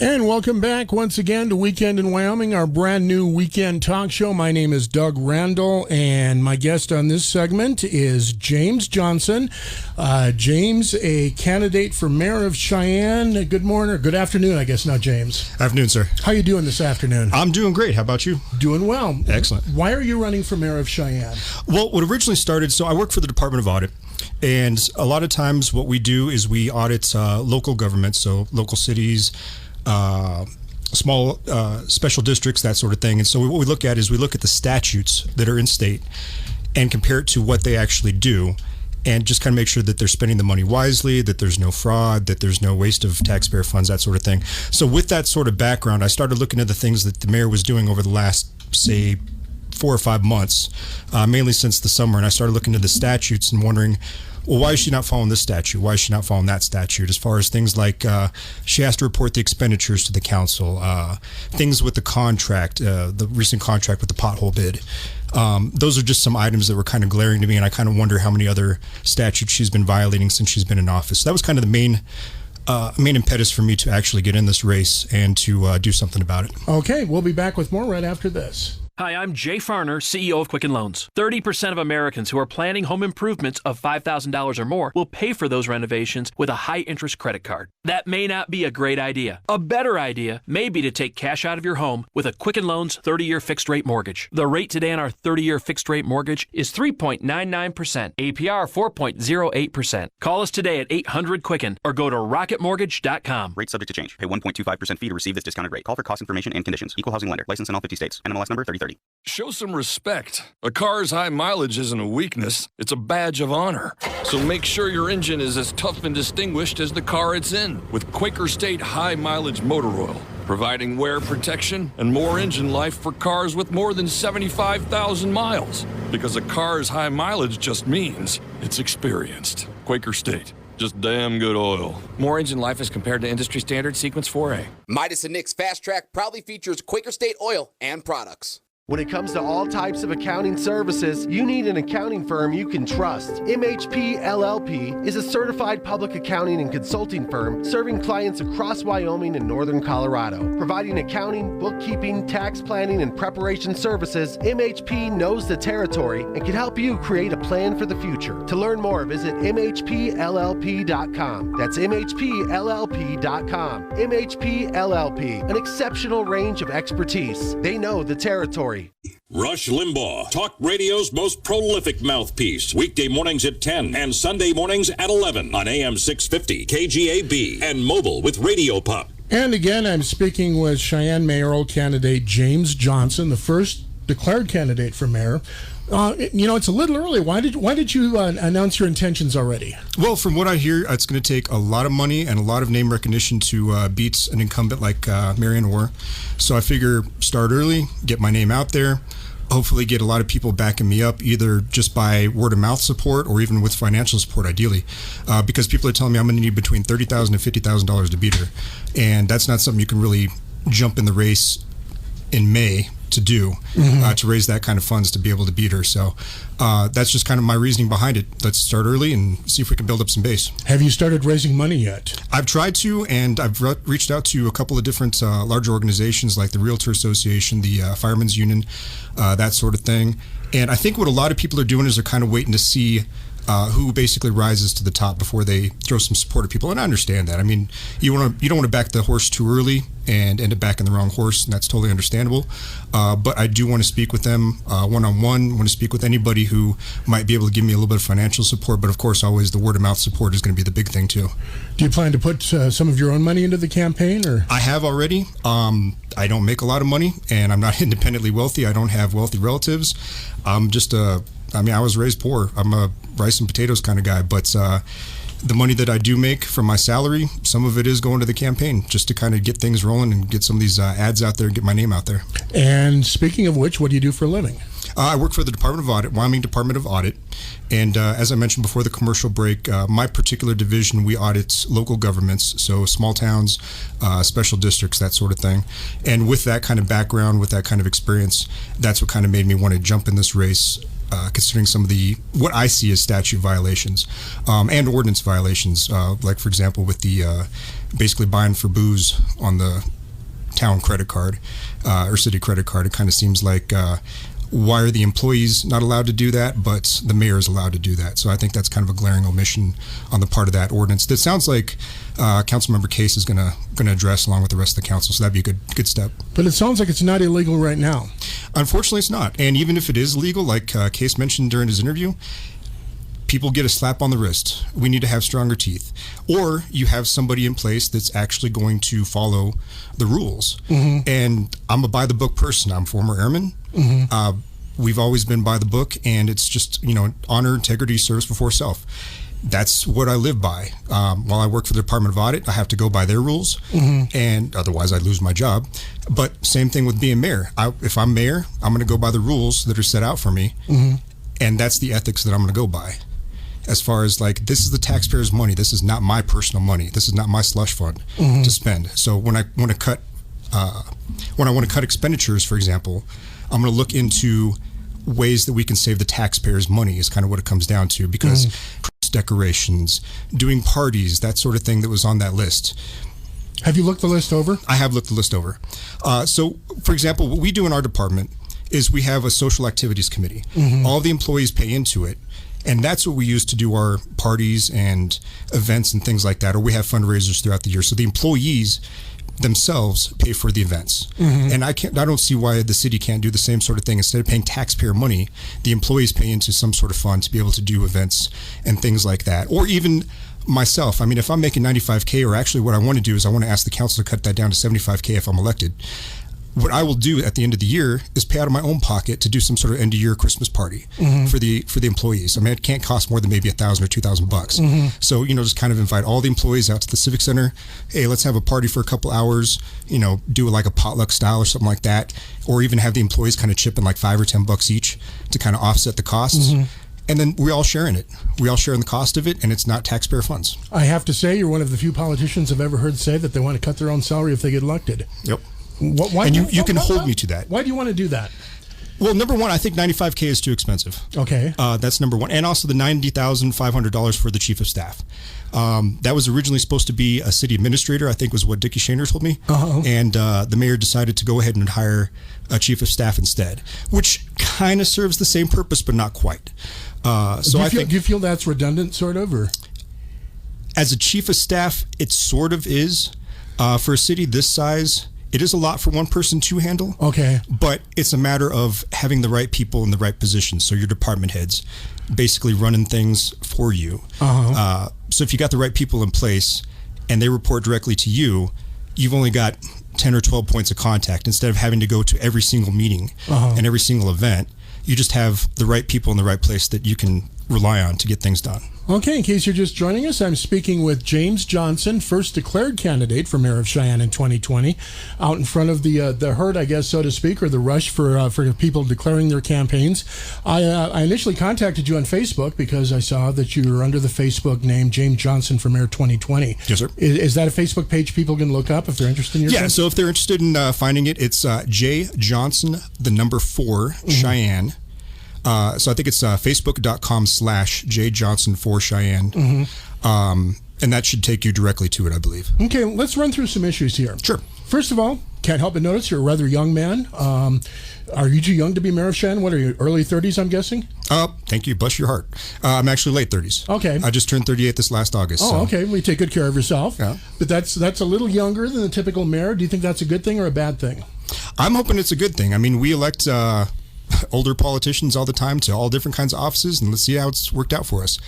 And welcome back once again to Weekend in Wyoming, our brand new weekend talk show. My name is Doug Randall, and my guest on this segment is James Johnson. James, a candidate for mayor of Cheyenne. Good morning, or good afternoon, I guess, not James. Afternoon, sir. How you doing this afternoon? I'm doing great. How about you? Doing well. Excellent. Why are you running for mayor of Cheyenne? Well, what originally started, so I work for the Department of Audit. And a lot of times what we do is we audit local governments, so local cities, small special districts, that sort of thing. And so what we look at is we look at the statutes that are in state and compare it to what they actually do, and just kind of make sure that they're spending the money wisely, that there's no fraud, that there's no waste of taxpayer funds, that sort of thing. So with that sort of background, I started looking at the things that the mayor was doing over the last, say, 4 or 5 months, mainly since the summer. And I started looking at the statutes and wondering, well, why is she not following this statute? Why is she not following that statute? As far as things like she has to report the expenditures to the council, things with the contract, the recent contract with the pothole bid. Those are just some items that were kind of glaring to me, and I kind of wonder how many other statutes she's been violating since she's been in office. So that was kind of the main impetus for me to actually get in this race and to do something about it. Okay, we'll be back with more right after this. Hi, I'm Jay Farner, CEO of Quicken Loans. 30% of Americans who are planning home improvements of $5,000 or more will pay for those renovations with a high-interest credit card. That may not be a great idea. A better idea may be to take cash out of your home with a Quicken Loans 30-year fixed-rate mortgage. The rate today on our 30-year fixed-rate mortgage is 3.99%, APR 4.08%. Call us today at 800-QUICKEN or go to rocketmortgage.com. Rate subject to change. Pay 1.25% fee to receive this discounted rate. Call for cost information and conditions. Equal housing lender. License in all 50 states. NMLS number 3030. Show some respect. A car's high mileage isn't a weakness, it's a badge of honor. So make sure your engine is as tough and distinguished as the car it's in with Quaker State High Mileage Motor Oil, providing wear protection and more engine life for cars with more than 75,000 miles. Because a car's high mileage just means it's experienced. Quaker State. Just damn good oil. More engine life as compared to industry standard Sequence 4A. Midas & Nick's Fast Track proudly features Quaker State oil and products. When it comes to all types of accounting services, you need an accounting firm you can trust. MHP LLP is a certified public accounting and consulting firm serving clients across Wyoming and northern Colorado. Providing accounting, bookkeeping, tax planning, and preparation services, MHP knows the territory and can help you create a plan for the future. To learn more, visit MHPLLP.com. That's MHPLLP.com. MHP LLP, an exceptional range of expertise. They know the territory. Rush Limbaugh, talk radio's most prolific mouthpiece. Weekday mornings at 10 and Sunday mornings at 11 on AM 650 KGAB and mobile with Radio Pup. And again, I'm speaking with Cheyenne Mayoral candidate James Johnson, the first declared candidate for mayor. It's a little early. Why did you announce your intentions already? Well, from what I hear, it's going to take a lot of money and a lot of name recognition to beat an incumbent like Marianne Orr. So I figure start early, get my name out there, hopefully get a lot of people backing me up, either just by word of mouth support or even with financial support, ideally, because people are telling me I'm going to need between $30,000 and $50,000 to beat her, and that's not something you can really jump in the race in May to do, to raise that kind of funds to be able to beat her. So that's just kind of my reasoning behind it. Let's start early and see if we can build up some base. Have you started raising money yet? I've tried to, and I've reached out to a couple of different larger organizations like the Realtor Association, the Firemen's Union, that sort of thing. And I think what a lot of people are doing is they're kind of waiting to see who basically rises to the top before they throw some support at people. And I understand that. I mean, you don't want to back the horse too early and end up backing the wrong horse, and that's totally understandable. But I do want to speak with them one-on-one, want to speak with anybody who might be able to give me a little bit of financial support. But of course, always the word-of-mouth support is going to be the big thing too. Do you plan to put some of your own money into the campaign? Or I have already. I don't make a lot of money, and I'm not independently wealthy. I don't have wealthy relatives. I'm just I was raised poor. I'm a rice and potatoes kind of guy, but the money that I do make from my salary, some of it is going to the campaign just to kind of get things rolling and get some of these ads out there and get my name out there. And speaking of which, what do you do for a living? I work for the Department of Audit, Wyoming Department of Audit. And as I mentioned before the commercial break, my particular division, we audit local governments, so small towns, special districts, that sort of thing. And with that kind of background, with that kind of experience, that's what kind of made me want to jump in this race considering some of what I see as statute violations and ordinance violations, like for example with the basically buying for booze on the town credit card or city credit card. It kind of seems like why are the employees not allowed to do that, but the mayor is allowed to do that? So I think that's kind of a glaring omission on the part of that ordinance. That sounds like Councilmember Case is going to address along with the rest of the council. So that'd be a good step. But it sounds like it's not illegal right now. Unfortunately, it's not. And even if it is legal, like Case mentioned during his interview, people get a slap on the wrist. We need to have stronger teeth. Or you have somebody in place that's actually going to follow the rules. Mm-hmm. And I'm a by-the-book person. I'm a former airman. Mm-hmm. We've always been by the book, and it's just, honor, integrity, service before self. That's what I live by. While I work for the Department of Audit, I have to go by their rules, mm-hmm. and otherwise I'd lose my job. But same thing with being mayor. If I'm mayor, I'm going to go by the rules that are set out for me, mm-hmm. and that's the ethics that I'm going to go by. As far as this is the taxpayers' money. This is not my personal money. This is not my slush fund mm-hmm. to spend. So when I want to cut expenditures, for example, I'm going to look into ways that we can save the taxpayers' money. Is kind of what it comes down to, because mm-hmm. decorations, doing parties, that sort of thing that was on that list. Have you looked the list over? I have looked the list over. So, for example, what we do in our department is we have a social activities committee. Mm-hmm. All the employees pay into it. And that's what we use to do our parties and events and things like that, or we have fundraisers throughout the year. So the employees themselves pay for the events. Mm-hmm. And I don't see why the city can't do the same sort of thing. Instead of paying taxpayer money, the employees pay into some sort of fund to be able to do events and things like that. Or even myself, if I'm making $95K, or actually what I want to do is I want to ask the council to cut that down to $75K if I'm elected. What I will do at the end of the year is pay out of my own pocket to do some sort of end of year Christmas party mm-hmm. for the employees. It can't cost more than maybe $1,000 or $2,000 bucks. Mm-hmm. So just kind of invite all the employees out to the Civic Center. Hey, let's have a party for a couple hours. Do it like a potluck style or something like that, or even have the employees kind of chip in like $5 or $10 each to kind of offset the costs. Mm-hmm. And then we all share in it. We all share in the cost of it, and it's not taxpayer funds. I have to say, you're one of the few politicians I've ever heard say that they want to cut their own salary if they get elected. Yep. And you can hold me to that. Why do you want to do that? Well, number one, I think $95K is too expensive. Okay. That's number one. And also the $90,500 for the chief of staff. That was originally supposed to be a city administrator, I think was what Dickie Shaner told me. Uh-huh. And the mayor decided to go ahead and hire a chief of staff instead, which kind of serves the same purpose, but not quite. Do you feel that's redundant, sort of? Or? As a chief of staff, it sort of is. For a city this size, it is a lot for one person to handle. Okay. But it's a matter of having the right people in the right positions. So your department heads basically running things for you. Uh-huh. So if you got the right people in place and they report directly to you, you've only got 10 or 12 points of contact. Instead of having to go to every single meeting uh-huh. and every single event, you just have the right people in the right place that you can rely on to get things done. Okay, in case you're just joining us, I'm speaking with James Johnson, first declared candidate for mayor of Cheyenne in 2020, out in front of the herd, I guess, so to speak, or the rush for people declaring their campaigns. I initially contacted you on Facebook because I saw that you were under the Facebook name James Johnson for mayor 2020. Yes, sir. Is that a Facebook page people can look up if they're interested in your Yeah, so if they're interested in finding it, it's J Johnson, the number 4, mm-hmm. Cheyenne. So I think it's facebook.com/jjohnson4Cheyenne. Mm-hmm. And that should take you directly to it, I believe. Okay, let's run through some issues here. Sure. First of all, can't help but notice you're a rather young man. Are you too young to be mayor of Cheyenne? What are you, early 30s, I'm guessing? Thank you. Bless your heart. I'm actually late 30s. Okay. I just turned 38 this last August. Oh, so. Okay. Well, you take good care of yourself. Yeah. But that's a little younger than the typical mayor. Do you think that's a good thing or a bad thing? I'm hoping it's a good thing. We elect older politicians all the time to all different kinds of offices, and let's see how it's worked out for us.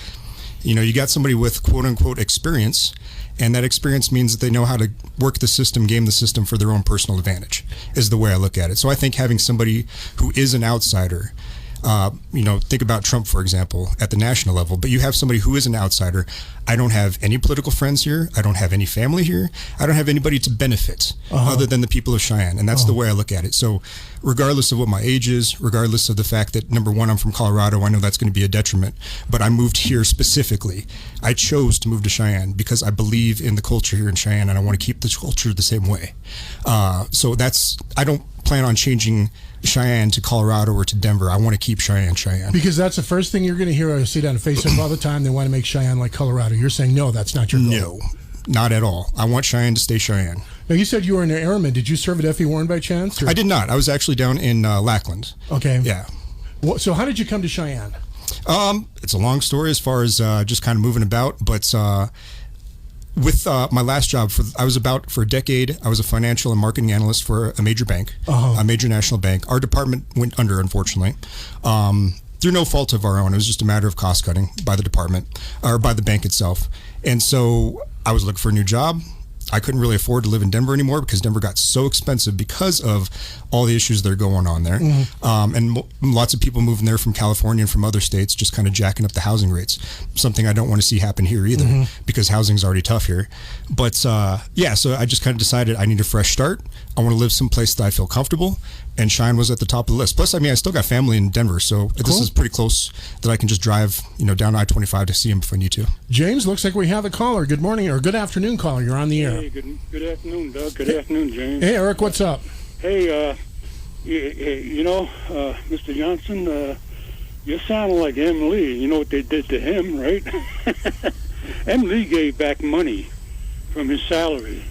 You got somebody with quote-unquote experience, and that experience means that they know how to work the system, game the system for their own personal advantage, is the way I look at it. So I think having somebody who is an outsider, think about Trump, for example, at the national level, but you have somebody who is an outsider. I don't have any political friends here. I don't have any family here. I don't have anybody to benefit other than the people of Cheyenne. And that's the way I look at it. So regardless of what my age is, regardless of the fact that, number one, I'm from Colorado, I know that's going to be a detriment, but I moved here specifically. I chose to move to Cheyenne because I believe in the culture here in Cheyenne, and I want to keep this culture the same way. So I don't plan on changing Cheyenne to Colorado or to Denver. I want to keep Cheyenne. Because that's the first thing you're going to hear. I see it on Facebook all the time. They want to make Cheyenne like Colorado. You're saying, no, that's not your goal. No, not at all. I want Cheyenne to stay Cheyenne. Now, you said you were an airman. Did you serve at F.E. Warren by chance? Or? I did not. I was actually down in Lackland. Okay. Yeah. Well, so how did you come to Cheyenne? It's a long story as far as just kind of moving about, but with my last job, I was about for a decade. I was a financial and marketing analyst for a major bank, a major national bank. Our department went under, unfortunately, through no fault of our own. It was just a matter of cost cutting by the department or by the bank itself. And so I was looking for a new job. I couldn't really afford to live in Denver anymore because Denver got so expensive because of all the issues that are going on there. And lots of people moving there from California and from other states, just kind of jacking up the housing rates. Something I don't want to see happen here either because housing's already tough here. But so I just kind of decided I need a fresh start. I want to live someplace that I feel comfortable, and Cheyenne was at the top of the list. Plus, I mean, I still got family in Denver, so this is pretty close that I can just drive, down I-25 to see them if I need to. James, looks like we have a caller. Good morning or good afternoon, caller. You're on the air. Hey, good afternoon, Doug. Good afternoon, James. Hey, Eric, what's up? Hey, Mr. Johnson, you're sounding like M. Lee. You know what they did to him, right? M. Lee gave back money from his salary.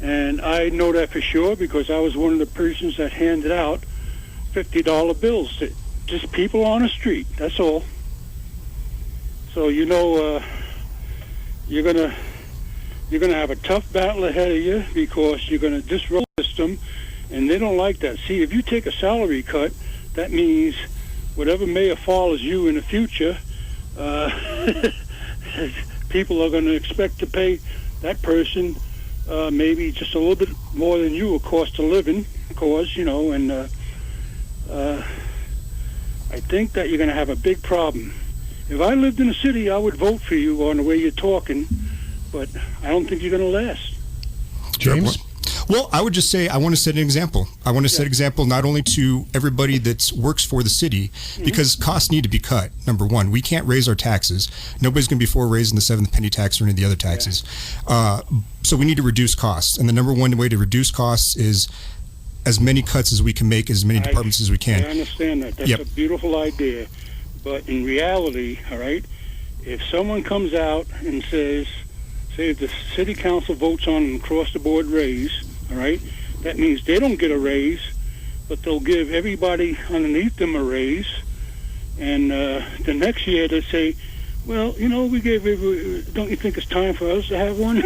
And I know that for sure because I was one of the persons that handed out $50 bills to just people on the street. That's all. So you're gonna have a tough battle ahead of you because you're gonna disrupt the system, and they don't like that. See, if you take a salary cut, that means whatever may have follows you in the future, people are going to expect to pay that person maybe just a little bit more than you, of cost of living, and I think that you're going to have a big problem. If I lived in a city, I would vote for you on the way you're talking, but I don't think you're going to last. James? Well, I would just say I want to set an example. I want to set an example not only to everybody that works for the city, because costs need to be cut. Number one, we can't raise our taxes. Nobody's going to be for raising the seventh penny tax or any of the other taxes. So we need to reduce costs. And the number one way to reduce costs is as many cuts as we can make, as many departments as we can. I understand that. That's a beautiful idea. But in reality, all right, if someone comes out and says, say if the city council votes on an across-the-board raise, all right, that means they don't get a raise, but they'll give everybody underneath them a raise. And the next year they say, well, we gave don't you think it's time for us to have one?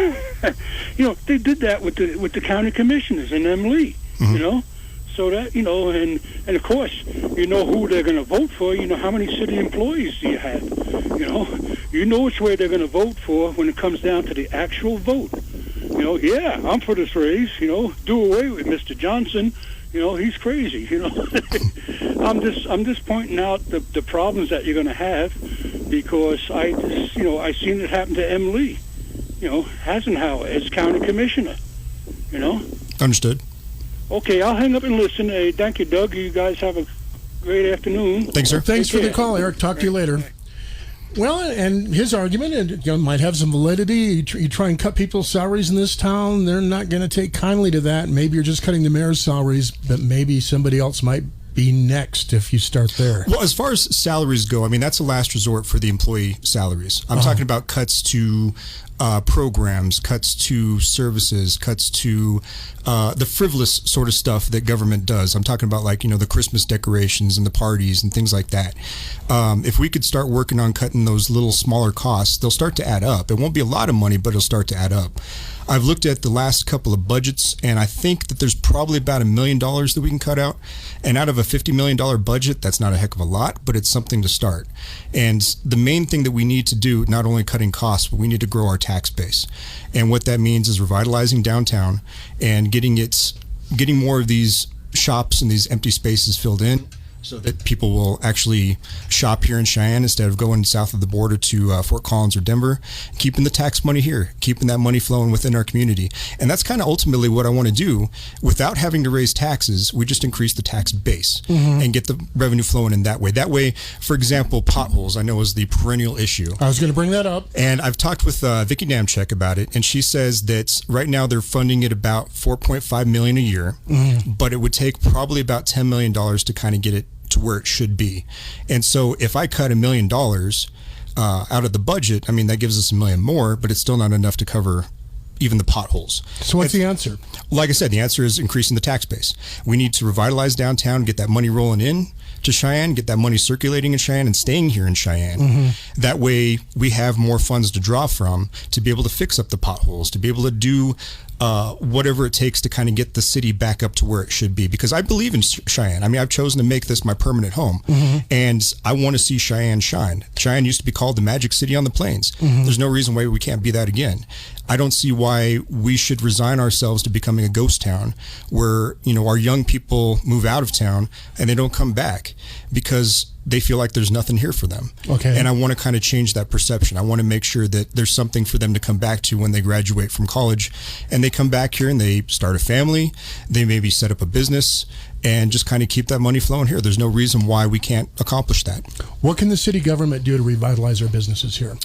They did that with the county commissioners and them Lee, So that, and of course, who they're going to vote for. How many city employees do you have? You know which way they're going to vote for when it comes down to the actual vote. I'm for this raise, do away with Mr. Johnson. He's crazy, I'm just pointing out the problems that you're going to have because I seen it happen to M. Lee, Hasenhauer as county commissioner, Understood. Okay, I'll hang up and listen. Hey, thank you, Doug. You guys have a great afternoon. Thanks, sir. Thanks for the call, Eric. Talk to you later. Well, and his argument might have some validity. You try and cut people's salaries in this town, they're not going to take kindly to that. Maybe you're just cutting the mayor's salaries, but maybe somebody else might be next if you start there. Well, as far as salaries go, I mean, that's a last resort for the employee salaries. I'm talking about cuts to programs, cuts to services, cuts to the frivolous sort of stuff that government does. I'm talking about the Christmas decorations and the parties and things like that. If we could start working on cutting those little smaller costs, they'll start to add up. It won't be a lot of money, but it'll start to add up. I've looked at the last couple of budgets, and I think that there's probably about $1 million that we can cut out. And out of a $50 million budget, that's not a heck of a lot, but it's something to start. And the main thing that we need to do, not only cutting costs, but we need to grow our tax base. And what that means is revitalizing downtown and getting more of these shops and these empty spaces filled in. so that people will actually shop here in Cheyenne instead of going south of the border to Fort Collins or Denver, keeping the tax money here, keeping that money flowing within our community. And that's kind of ultimately what I want to do. Without having to raise taxes, we just increase the tax base and get the revenue flowing in that way. That way, for example, potholes, I know, is the perennial issue. I was going to bring that up. And I've talked with Vicki Damchek about it, and she says that right now they're funding it about $4.5 million a year, but it would take probably about $10 million to kind of get it to where it should be. And so if I cut $1 million out of the budget, I mean, that gives us $1 million more, but it's still not enough to cover even the potholes. So what's the answer? Like I said, the answer is increasing the tax base. We need to revitalize downtown, get that money rolling in to Cheyenne, get that money circulating in Cheyenne and staying here in Cheyenne. That way we have more funds to draw from to be able to fix up the potholes, to be able to do whatever it takes to kind of get the city back up to where it should be. Because I believe in Cheyenne. I mean, I've chosen to make this my permanent home, and I want to see Cheyenne shine. Cheyenne used to be called the Magic City on the Plains. There's no reason why we can't be that again. I don't see why we should resign ourselves to becoming a ghost town where, you know, our young people move out of town and they don't come back because they feel like there's nothing here for them. Okay. And I want to kind of change that perception. I want to make sure that there's something for them to come back to when they graduate from college, and they come back here and they start a family, they maybe set up a business and just kind of keep that money flowing here. There's no reason why we can't accomplish that. What can the city government do to revitalize our businesses here?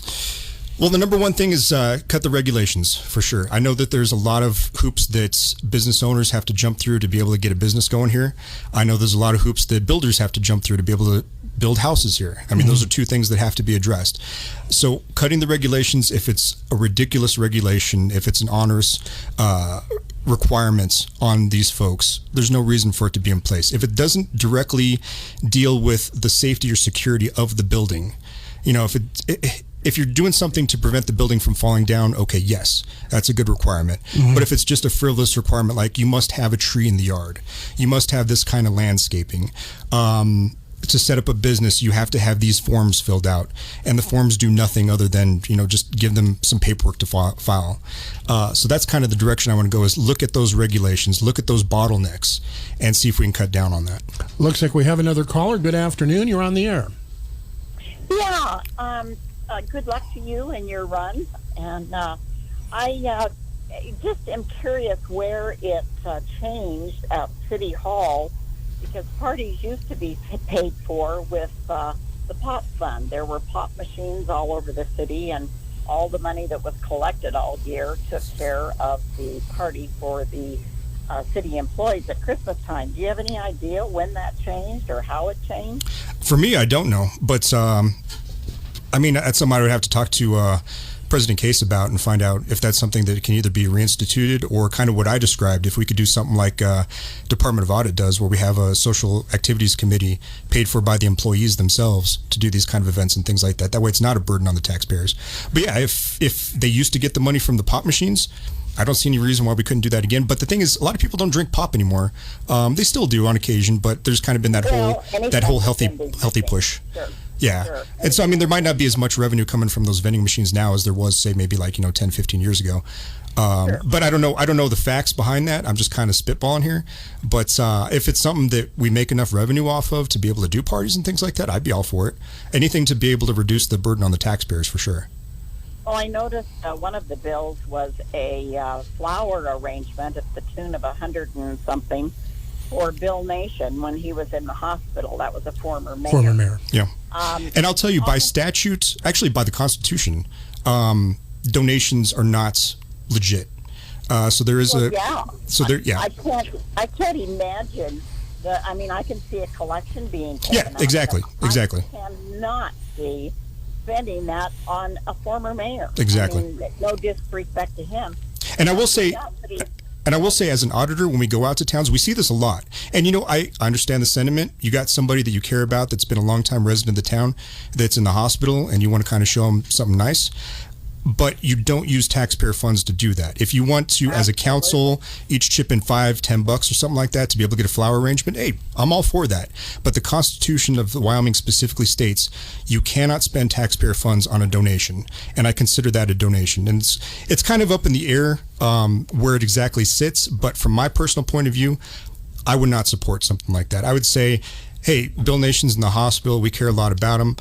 Well, the number one thing is cut the regulations, for sure. I know that there's a lot of hoops that business owners have to jump through to be able to get a business going here. I know there's a lot of hoops that builders have to jump through to be able to build houses here. I mean, those are two things that have to be addressed. So cutting the regulations, if it's a ridiculous regulation, if it's an onerous requirements on these folks, there's no reason for it to be in place. If it doesn't directly deal with the safety or security of the building, you know, if you're doing something to prevent the building from falling down, okay, yes, that's a good requirement. But if it's just a frivolous requirement, like you must have a tree in the yard, you must have this kind of landscaping, to set up a business, you have to have these forms filled out, and the forms do nothing other than, you know, just give them some paperwork to file. So that's kind of the direction I want to go, is look at those regulations, look at those bottlenecks, and see if we can cut down on that. Looks like we have another caller. Good afternoon. You're on the air. Yeah. Good luck to you and your run. And I just am curious where it changed at City Hall, because parties used to be paid for with the pot fund. There were pot machines all over the city, and all the money that was collected all year took care of the party for the city employees at Christmas time. Do you have any idea when that changed or how it changed? For me, I don't know, but I mean, that's something I would have to talk to President Case about and find out if that's something that can either be reinstituted or kind of what I described, if we could do something like Department of Audit does, where we have a social activities committee paid for by the employees themselves to do these kind of events and things like that. That way it's not a burden on the taxpayers. But yeah, if they used to get the money from the pop machines, I don't see any reason why we couldn't do that again. But the thing is, a lot of people don't drink pop anymore. They still do on occasion, but there's kind of been that whole healthy push. Sure. Yeah. Sure. And so, I mean, there might not be as much revenue coming from those vending machines now as there was, say, maybe like, 10, 15 years ago. Sure. But I don't know the facts behind that. I'm just kind of spitballing here. But if it's something that we make enough revenue off of to be able to do parties and things like that, I'd be all for it. Anything to be able to reduce the burden on the taxpayers, for sure. Well, I noticed one of the bills was a flower arrangement at the tune of $100 and something for Bill Nation when he was in the hospital. That was a former mayor. Yeah. And I'll tell you, by statute, actually by the Constitution, donations are not legit. So there is I can't imagine that. I mean, I can see a collection being taken. Yeah, exactly. I cannot see spending that on a former mayor. Exactly. I mean, no disrespect to him. And I will say, as an auditor, when we go out to towns, we see this a lot. And, I understand the sentiment. You got somebody that you care about that's been a long-time resident of the town that's in the hospital, and you want to kind of show them something nice. But you don't use taxpayer funds to do that. If you want to, as a council, each chip in $5-10 or something like that to be able to get a flower arrangement, hey, I'm all for that. But the Constitution of Wyoming specifically states you cannot spend taxpayer funds on a donation, and I consider that a donation. And it's kind of up in the air where it exactly sits. But from my personal point of view, I would not support something like that. I would say, hey, Bill Nation's in the hospital. We care a lot about him.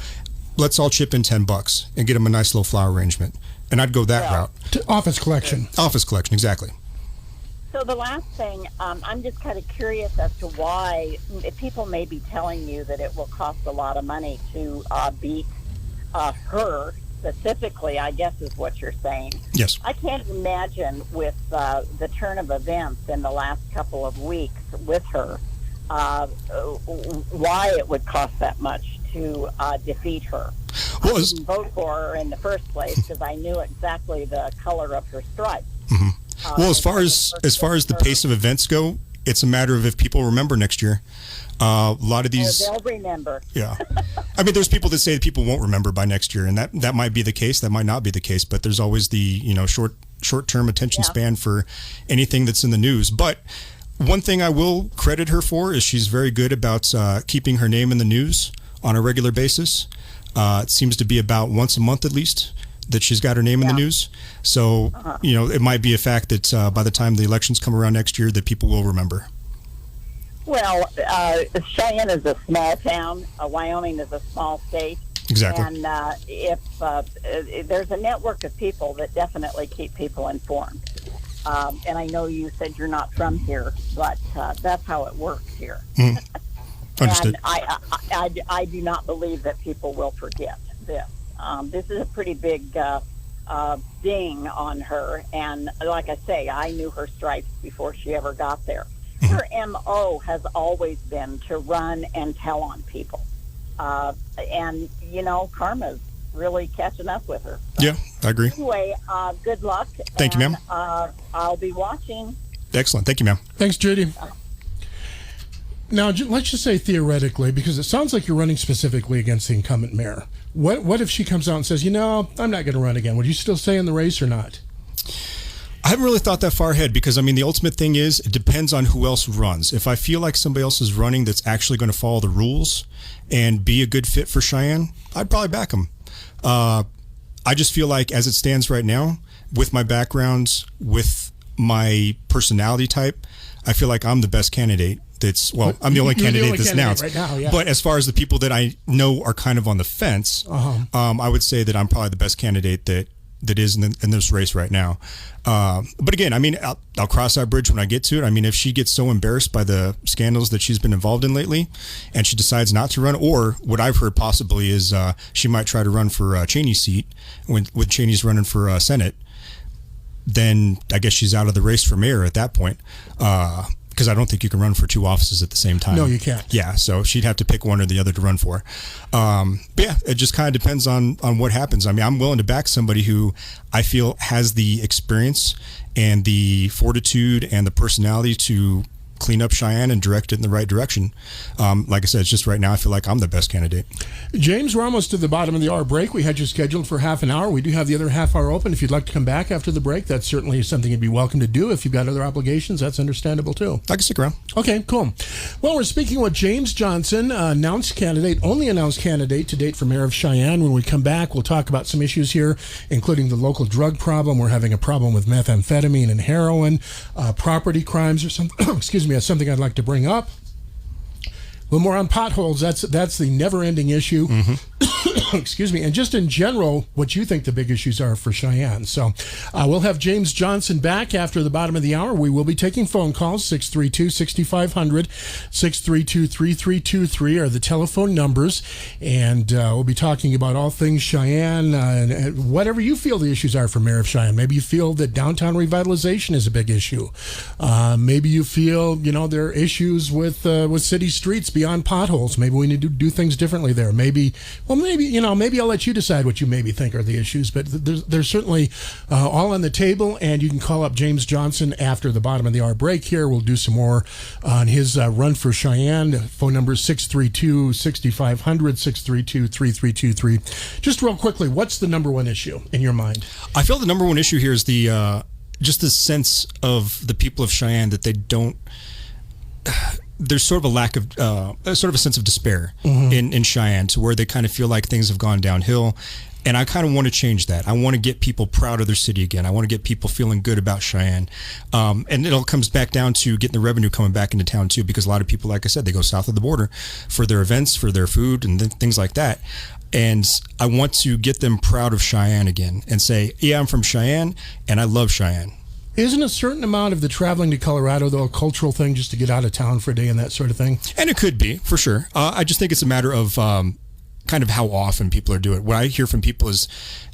Let's all chip in $10 and get him a nice little flower arrangement. And I'd go that route. Office collection. Office collection, exactly. So the last thing, I'm just kind of curious as to why people may be telling you that it will cost a lot of money to beat her specifically, I guess is what you're saying. Yes. I can't imagine with the turn of events in the last couple of weeks with her why it would cost that much to defeat her. Well, I didn't vote for her in the first place because I knew exactly the color of her stripes. Mm-hmm. Well, as far as the pace of events go, it's a matter of if people remember next year. A lot of these... they'll remember. Yeah. I mean, there's people that say that people won't remember by next year, and that might be the case. That might not be the case, but there's always the, short-term attention span for anything that's in the news. But one thing I will credit her for is she's very good about keeping her name in the news on a regular basis. It seems to be about once a month at least that she's got her name in the news. So, it might be a fact that by the time the elections come around next year that people will remember. Well, Cheyenne is a small town. Wyoming is a small state. Exactly. And if there's a network of people that definitely keep people informed. And I know you said you're not from here, but that's how it works here. Mm. Understood. And I do not believe that people will forget this. This is a pretty big ding on her. And like I say, I knew her stripes before she ever got there. Her M.O. has always been to run and tell on people. And, karma's really catching up with her. So, yeah, I agree. Anyway, good luck. Thank you, ma'am. I'll be watching. Excellent. Thank you, ma'am. Thanks, Judy. Now, let's just say theoretically, because it sounds like you're running specifically against the incumbent mayor. What if she comes out and says, I'm not going to run again? Would you still stay in the race or not? I haven't really thought that far ahead because, the ultimate thing is it depends on who else runs. If I feel like somebody else is running that's actually going to follow the rules and be a good fit for Cheyenne, I'd probably back them. I just feel like as it stands right now, with my background, with my personality type, I feel like I'm the best candidate. I'm the only candidate that's announced. Right now, yeah. But as far as the people that I know are kind of on the fence, I would say that I'm probably the best candidate that is in this race right now. But again, I'll cross that bridge when I get to it. If she gets so embarrassed by the scandals that she's been involved in lately and she decides not to run, or what I've heard possibly is she might try to run for Cheney's seat when Cheney's running for Senate, then I guess she's out of the race for mayor at that point. Because I don't think you can run for two offices at the same time. No, you can't. Yeah, so she'd have to pick one or the other to run for. But yeah, it just kind of depends on what happens. I'm willing to back somebody who I feel has the experience and the fortitude and the personality to clean up Cheyenne and direct it in the right direction. Like I said, it's just right now I feel like I'm the best candidate. James, we're almost to the bottom of the hour break. We had you scheduled for half an hour. We do have the other half hour open. If you'd like to come back after the break, that's certainly something you'd be welcome to do. If you've got other obligations, that's understandable too. I can stick around. Okay, cool. Well, we're speaking with James Johnson, only announced candidate to date for mayor of Cheyenne. When we come back, we'll talk about some issues here, including the local drug problem. We're having a problem with methamphetamine and heroin, property crimes or something. Excuse me. That's something I'd like to bring up. A little more on potholes. That's the never-ending issue. Mm-hmm. Excuse me. And just in general, what you think the big issues are for Cheyenne. So we'll have James Johnson back after the bottom of the hour. We will be taking phone calls. 632-6500, 632-3323 are the telephone numbers. And we'll be talking about all things Cheyenne, and whatever you feel the issues are for Mayor of Cheyenne. Maybe you feel that downtown revitalization is a big issue. Maybe you feel, there are issues with city streets beyond potholes. Maybe we need to do things differently there. Maybe I'll let you decide what you maybe think are the issues, but there's certainly all on the table, and you can call up James Johnson after the bottom of the hour break here. We'll do some more on his run for Cheyenne. Phone number is 632-6500, 632-3323. Just real quickly, what's the number one issue in your mind? I feel the number one issue here is just the sense of the people of Cheyenne that they don't... There's sort of a lack of, sort of a sense of despair in Cheyenne, to where they kind of feel like things have gone downhill. And I kind of want to change that. I want to get people proud of their city again. I want to get people feeling good about Cheyenne. And it all comes back down to getting the revenue coming back into town too, because a lot of people, like I said, they go south of the border for their events, for their food and things like that. And I want to get them proud of Cheyenne again and say, yeah, I'm from Cheyenne and I love Cheyenne. Isn't a certain amount of the traveling to Colorado, though, a cultural thing just to get out of town for a day and that sort of thing? And it could be, for sure. I just think it's a matter of kind of how often people are doing it. What I hear from people is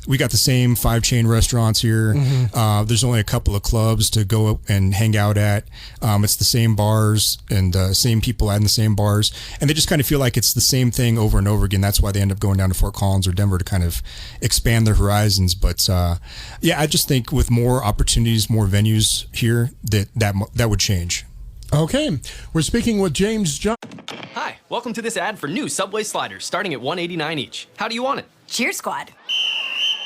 we got the same 5 chain restaurants here. Mm-hmm. There's only a couple of clubs to go and hang out at. It's the same bars and same people in the same bars. And they just kind of feel like it's the same thing over and over again. That's why they end up going down to Fort Collins or Denver to kind of expand their horizons. But yeah, I just think with more opportunities, more venues here, that would change. Okay. We're speaking with James John. Hi, welcome to this ad for new Subway sliders starting at $1.89 each. How do you want it? Cheer Squad.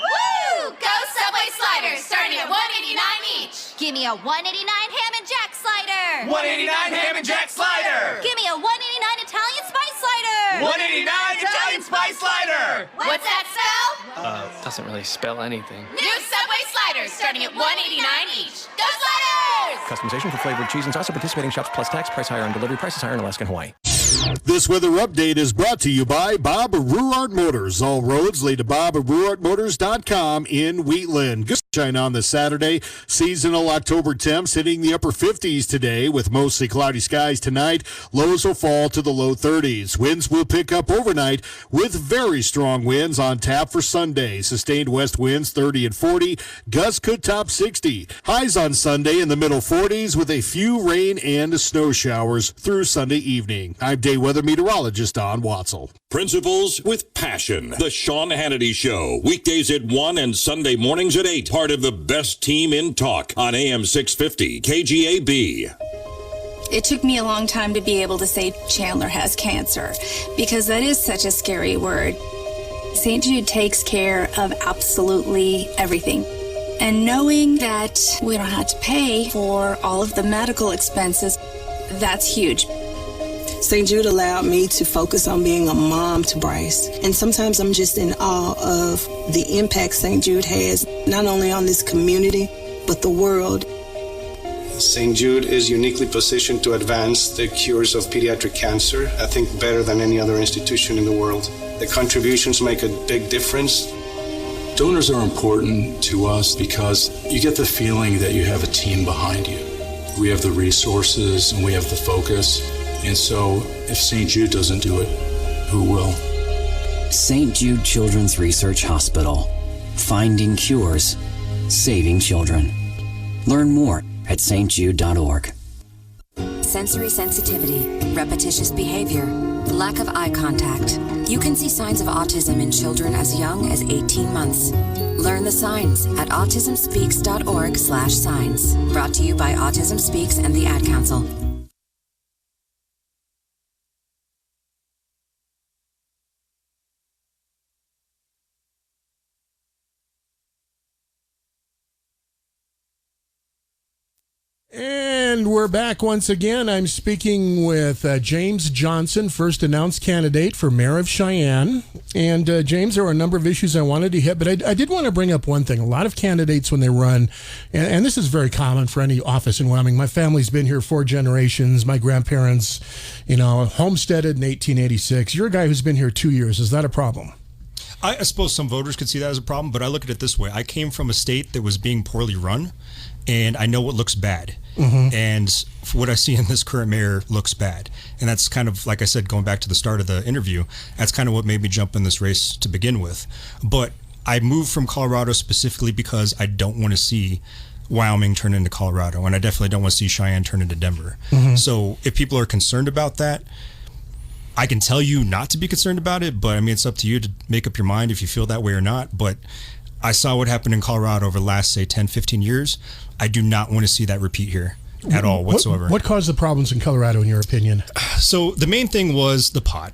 Woo! Go Subway sliders starting at $1.89 each. Give me a $1.89 ham and jack slider. $1.89 ham and jack slider. Give me a $1.89 Italian spice slider. $1.89 Italian spice slider. What's that spell? Doesn't really spell anything. New Subway sliders starting at $1.89 each. Go sliders! Customization for flavored cheese and sauce at participating shops plus tax. Price higher on delivery. Prices higher in Alaska and Hawaii. This weather update is brought to you by Bob Ruart Motors. All roads lead to BobRuartMotors.com in Wheatland. Good sunshine on the Saturday. Seasonal October temps hitting the upper 50s today with mostly cloudy skies tonight. Lows will fall to the low 30s. Winds will pick up overnight with very strong winds on tap for Sunday. Sustained west winds 30 and 40. Gusts could top 60. Highs on Sunday in the middle 40s with a few rain and snow showers through Sunday evening. I'm day weather meteorologist Don Watzel. Principles with passion. The Sean Hannity Show. Weekdays at 1 and Sunday mornings at 8. Part of the best team in talk on AM 650 KGAB. It took me a long time to be able to say Chandler has cancer because that is such a scary word. St. Jude takes care of absolutely everything. And knowing that we don't have to pay for all of the medical expenses, that's huge. St. Jude allowed me to focus on being a mom to Bryce. And sometimes I'm just in awe of the impact St. Jude has, not only on this community, but the world. St. Jude is uniquely positioned to advance the cures of pediatric cancer, I think better than any other institution in the world. The contributions make a big difference. Donors are important to us because you get the feeling that you have a team behind you. We have the resources and we have the focus. And so if St. Jude doesn't do it, who will? St. Jude Children's Research Hospital. Finding cures. Saving children. Learn more at stjude.org. Sensory sensitivity, repetitious behavior, lack of eye contact. You can see signs of autism in children as young as 18 months. Learn the signs at autismspeaks.org/signs. Brought to you by Autism Speaks and the Ad Council. And we're back once again. I'm speaking with James Johnson, first announced candidate for mayor of Cheyenne. And James, there were a number of issues I wanted to hit, but I did want to bring up one thing. A lot of candidates when they run, and this is very common for any office in Wyoming. My family's been here 4 generations. My grandparents, homesteaded in 1886. You're a guy who's been here 2 years. Is that a problem? I suppose some voters could see that as a problem, but I look at it this way. I came from a state that was being poorly run, and I know what looks bad. Mm-hmm. And what I see in this current mayor looks bad. And that's kind of, like I said, going back to the start of the interview, that's kind of what made me jump in this race to begin with. But I moved from Colorado specifically because I don't want to see Wyoming turn into Colorado, and I definitely don't want to see Cheyenne turn into Denver. Mm-hmm. So if people are concerned about that, I can tell you not to be concerned about it, but I mean, it's up to you to make up your mind if you feel that way or not. But I saw what happened in Colorado over the last, say, 10, 15 years. I do not want to see that repeat here at all whatsoever. What caused the problems in Colorado, in your opinion? So the main thing was the pot.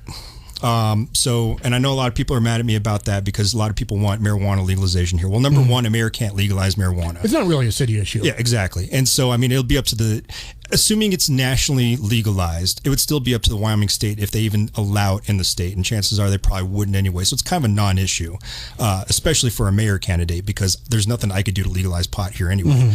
And I know a lot of people are mad at me about that because a lot of people want marijuana legalization here. Well, number one, a mayor can't legalize marijuana. It's not really a city issue. Yeah, exactly. And so, I mean, it'll be up to assuming it's nationally legalized, it would still be up to the Wyoming state if they even allow it in the state, and chances are they probably wouldn't anyway. So it's kind of a non-issue, especially for a mayor candidate, because there's nothing I could do to legalize pot here anyway,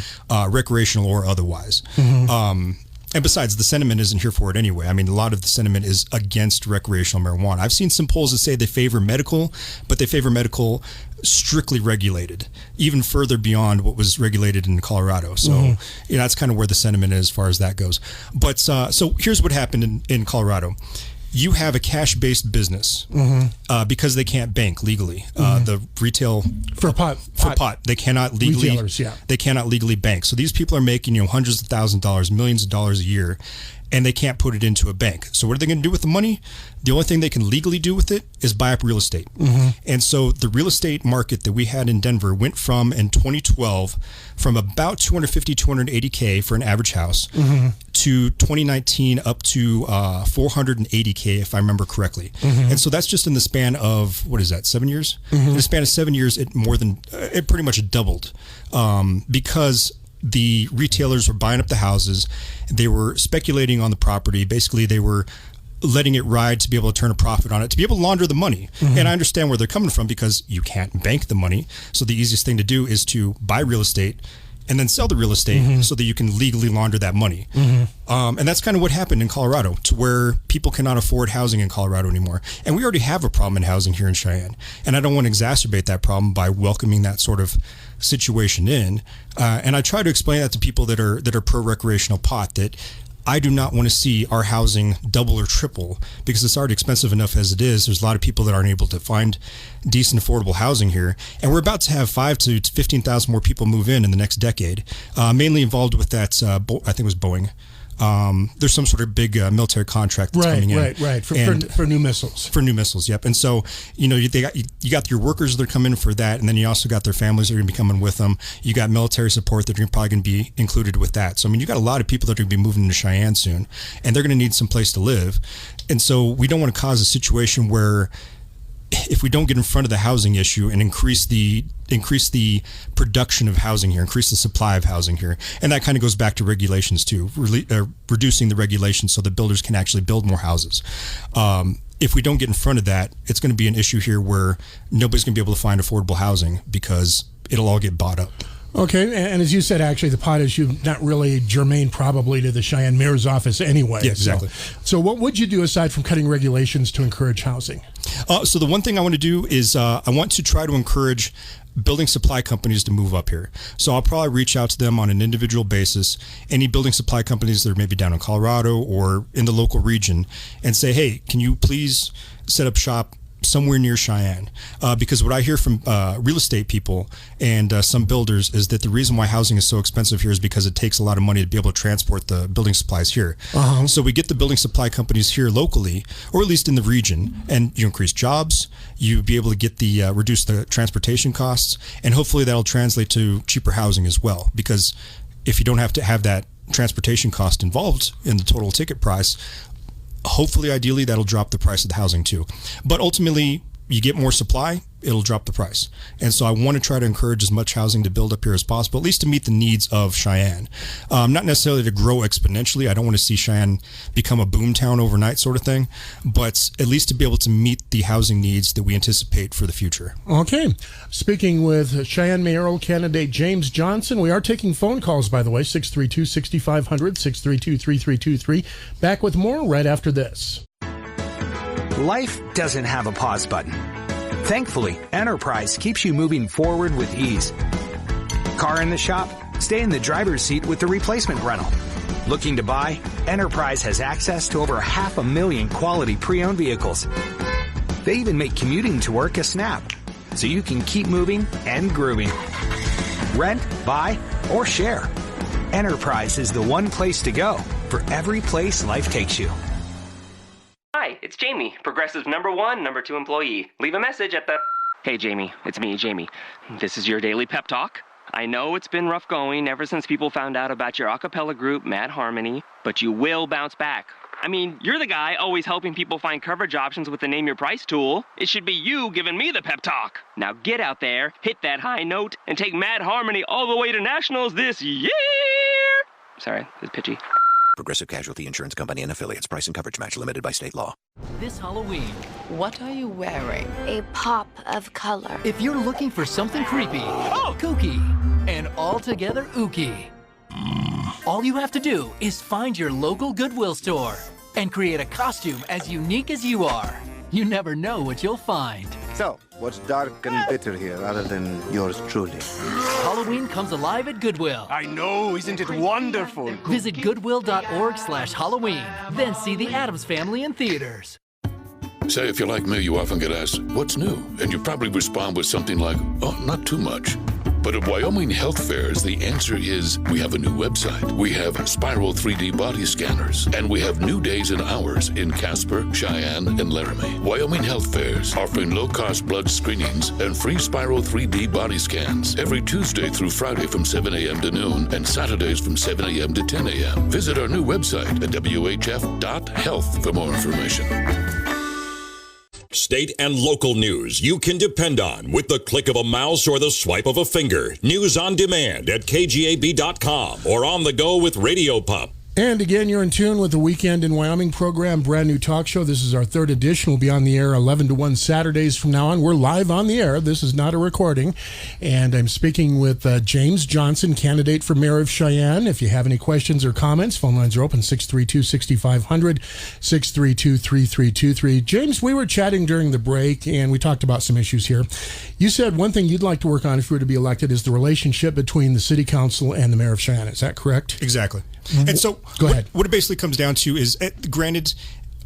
recreational or otherwise. And besides, the sentiment isn't here for it anyway. I mean, a lot of the sentiment is against recreational marijuana. I've seen some polls that say they favor medical, but they favor medical strictly regulated, even further beyond what was regulated in Colorado. So, you know, that's kind of where the sentiment is as far as that goes. But so here's what happened in Colorado. You have a cash-based business because they can't bank legally. The retail for pot, they cannot legally retailers, they cannot legally bank. So these people are making hundreds of thousands of dollars, millions of dollars a year, and they can't put it into a bank. So what are they going to do with the money? The only thing they can legally do with it is buy up real estate. And so the real estate market that we had in Denver went from, in 2012, from about 250, 280K for an average house to 2019 up to 480K, if I remember correctly. And so that's just in the span of, what is that, 7 years? In the span of 7 years, it pretty much doubled because the retailers were buying up the houses. They were speculating on the property. Basically, they were letting it ride to be able to turn a profit on it, to be able to launder the money. And I understand where they're coming from, because you can't bank the money. So the easiest thing to do is to buy real estate and then sell the real estate so that you can legally launder that money. And that's kind of what happened in Colorado, to where people cannot afford housing in Colorado anymore. And we already have a problem in housing here in Cheyenne. And I don't want to exacerbate that problem by welcoming that sort of situation in. And I try to explain that to people that are pro-recreational pot, that I do not want to see our housing double or triple, because it's already expensive enough as it is. There's a lot of people that aren't able to find decent, affordable housing here. And we're about to have 5,000 to 15,000 more people move in the next decade, mainly involved with that, I think it was Boeing. There's some sort of big military contract that's coming in. For new missiles. For new missiles, yep. And so, you got your workers that are coming in for that, and then you also got their families that are going to be coming with them. You got military support that are probably going to be included with that. So, I mean, you got a lot of people that are going to be moving into Cheyenne soon, and they're going to need some place to live. And so we don't want to cause a situation where, if we don't get in front of the housing issue and increase the production of housing here, increase the supply of housing here, and that kind of goes back to regulations too, reducing the regulations so that builders can actually build more houses. If we don't get in front of that, it's going to be an issue here where nobody's going to be able to find affordable housing, because it'll all get bought up. Okay, and as you said, actually, the pot issue, not really germane probably to the Cheyenne Mayor's office anyway. Yeah, exactly. So what would you do aside from cutting regulations to encourage housing? So the one thing I want to do is I want to try to encourage building supply companies to move up here. So I'll probably reach out to them on an individual basis, any building supply companies that are maybe down in Colorado or in the local region, and say, hey, can you please set up shop somewhere near Cheyenne? Because what I hear from real estate people and some builders is that the reason why housing is so expensive here is because it takes a lot of money to be able to transport the building supplies here. So we get the building supply companies here locally, or at least in the region, and you increase jobs, you be able to get the reduce the transportation costs, and hopefully that'll translate to cheaper housing as well. Because if you don't have to have that transportation cost involved in the total ticket price, hopefully, ideally, that'll drop the price of the housing too. But ultimately, you get more supply, it'll drop the price. And so I want to try to encourage as much housing to build up here as possible, at least to meet the needs of Cheyenne. Not necessarily to grow exponentially. I don't want to see Cheyenne become a boom town overnight sort of thing, but at least to be able to meet the housing needs that we anticipate for the future. Okay. Speaking with Cheyenne mayoral candidate James Johnson, we are taking phone calls, by the way, 632-6500, 632-3323. Back with more right after this. Life doesn't have a pause button. Thankfully, Enterprise keeps you moving forward with ease. Car in the shop? Stay in the driver's seat with the replacement rental. Looking to buy? Enterprise has access to over 500,000 quality pre-owned vehicles. They even make commuting to work a snap, so you can keep moving and grooving. Rent, buy, or share. Enterprise is the one place to go for every place life takes you. Hi, it's Jamie, Progressive's #1, #2 employee. Leave a message at the... Hey, Jamie, it's me, Jamie. This is your daily pep talk. I know it's been rough going ever since people found out about your a cappella group, Mad Harmony, but you will bounce back. I mean, you're the guy always helping people find coverage options with the Name Your Price tool. It should be you giving me the pep talk. Now get out there, hit that high note, and take Mad Harmony all the way to nationals this year. Sorry, it's pitchy. Progressive Casualty Insurance Company and Affiliates. Price and coverage match limited by state law. This Halloween, what are you wearing? A pop of color. If you're looking for something creepy, kooky, and altogether ooky, all you have to do is find your local Goodwill store and create a costume as unique as you are. You never know what you'll find. So, what's dark and bitter here other than yours truly? Halloween comes alive at Goodwill. I know, isn't it wonderful? Visit goodwill.org/Halloween. Then see the Addams Family in theaters. Say, if you're like me, you often get asked, what's new? And you probably respond with something like, oh, not too much. But at Wyoming Health Fairs, the answer is we have a new website. We have spiral 3D body scanners. And we have new days and hours in Casper, Cheyenne, and Laramie. Wyoming Health Fairs, offering low-cost blood screenings and free spiral 3D body scans every Tuesday through Friday from 7 a.m. to noon and Saturdays from 7 a.m. to 10 a.m. Visit our new website at whf.health for more information. State and local news you can depend on with the click of a mouse or the swipe of a finger. News on demand at KGAB.com or on the go with Radio Pump. And again, you're in tune with the Weekend in Wyoming program, brand new talk show. This is our third edition. We'll be on the air 11 to 1 Saturdays from now on. We're live on the air. This is not a recording. And I'm speaking with James Johnson, candidate for mayor of Cheyenne. If you have any questions or comments, phone lines are open, 632-6500, 632-3323. James, we were chatting during the break, and we talked about some issues here. You said one thing you'd like to work on if you were to be elected is the relationship between the city council and the mayor of Cheyenne. Is that correct? Exactly. And so Go ahead. What it basically comes down to is, granted,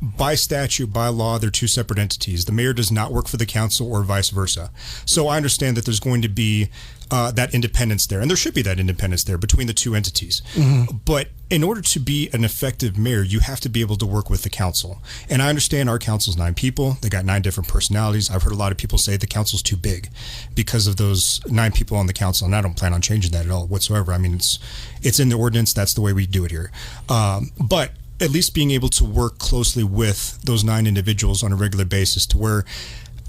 by statute, by law, they're two separate entities. The mayor does not work for the council or vice versa. So I understand that there's going to be that independence there, and there should be that independence there between the two entities. Mm-hmm. But in order to be an effective mayor, you have to be able to work with the council. And I understand our council's 9 people. They got 9 different personalities. I've heard a lot of people say the council's too big because of those 9 people on the council, and I don't plan on changing that at all whatsoever. I mean, it's in the ordinance. That's the way we do it here. But at least being able to work closely with those 9 individuals on a regular basis to where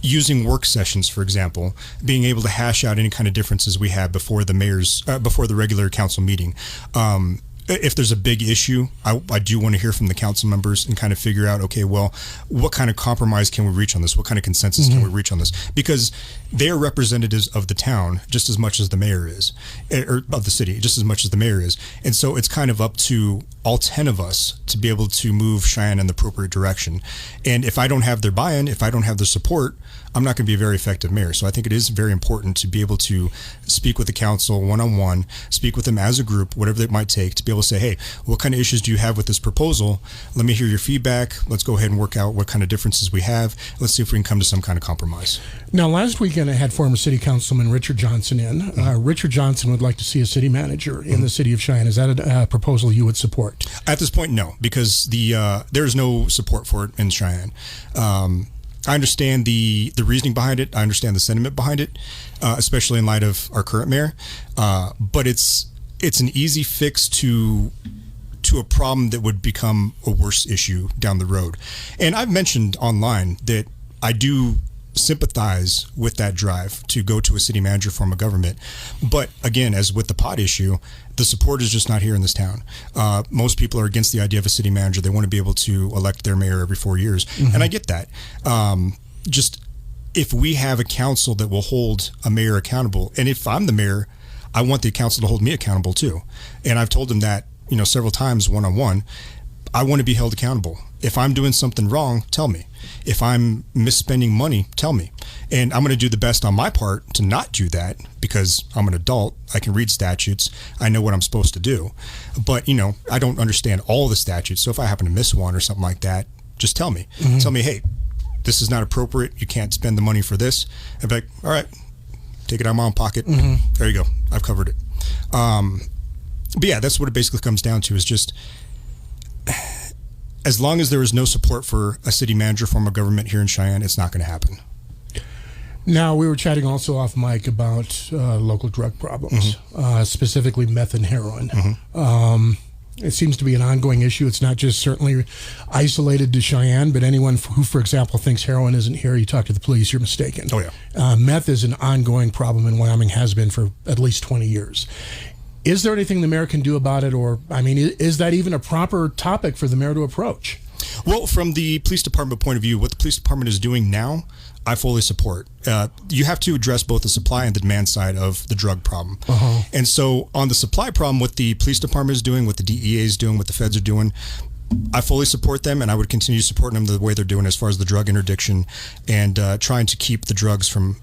using work sessions, for example, being able to hash out any kind of differences we have before the regular council meeting. If there's a big issue, I do want to hear from the council members and kind of figure out, okay, well, what kind of compromise can we reach on this? What kind of consensus can we reach on this? Because they are representatives of the town just as much as the mayor is, or of the city, just as much as the mayor is. And so it's kind of up to all 10 of us to be able to move Cheyenne in the appropriate direction. And if I don't have their buy-in, if I don't have their support, I'm not going to be a very effective mayor. So I think it is very important to be able to speak with the council one-on-one, speak with them as a group, whatever it might take, to be able to say, hey, what kind of issues do you have with this proposal? Let me hear your feedback. Let's go ahead and work out what kind of differences we have. Let's see if we can come to some kind of compromise. Now, last weekend I had former city councilman Richard Johnson in. Richard Johnson would like to see a city manager in the city of Cheyenne. Is that a proposal you would support? At this point, no, because there's no support for it in Cheyenne. I understand the reasoning behind it. I understand the sentiment behind it, especially in light of our current mayor. But it's an easy fix to a problem that would become a worse issue down the road. And I've mentioned online that I do sympathize with that drive to go to a city manager form of government. But again, as with the pot issue, the support is just not here in this town. Most people are against the idea of a city manager. They want to be able to elect their mayor every 4 years. Mm-hmm. And I get that. Just if we have a council that will hold a mayor accountable, and if I'm the mayor, I want the council to hold me accountable too. And I've told them that, several times one-on-one. I want to be held accountable. If I'm doing something wrong, tell me. If I'm misspending money, tell me. And I'm going to do the best on my part to not do that because I'm an adult. I can read statutes. I know what I'm supposed to do. But, I don't understand all the statutes. So if I happen to miss one or something like that, just tell me. Mm-hmm. Tell me, hey, this is not appropriate. You can't spend the money for this. I'd be like, all right, take it out of my own pocket. Mm-hmm. There you go. I've covered it. But yeah, that's what it basically comes down to is just as long as there is no support for a city manager form of government here in Cheyenne, it's not going to happen. Now, we were chatting also off mic about local drug problems, specifically meth and heroin. Mm-hmm. It seems to be an ongoing issue. It's not just certainly isolated to Cheyenne, but anyone who, for example, thinks heroin isn't here, you talk to the police, you're mistaken. Oh, yeah. Meth is an ongoing problem in Wyoming, has been for at least 20 years. Is there anything the mayor can do about it? Or, I mean, is that even a proper topic for the mayor to approach? Well, from the police department point of view, what the police department is doing now, I fully support. You have to address both the supply and the demand side of the drug problem. And so on the supply problem, what the police department is doing, what the DEA is doing, what the feds are doing, I fully support them, and I would continue supporting them the way they're doing as far as the drug interdiction and trying to keep the drugs from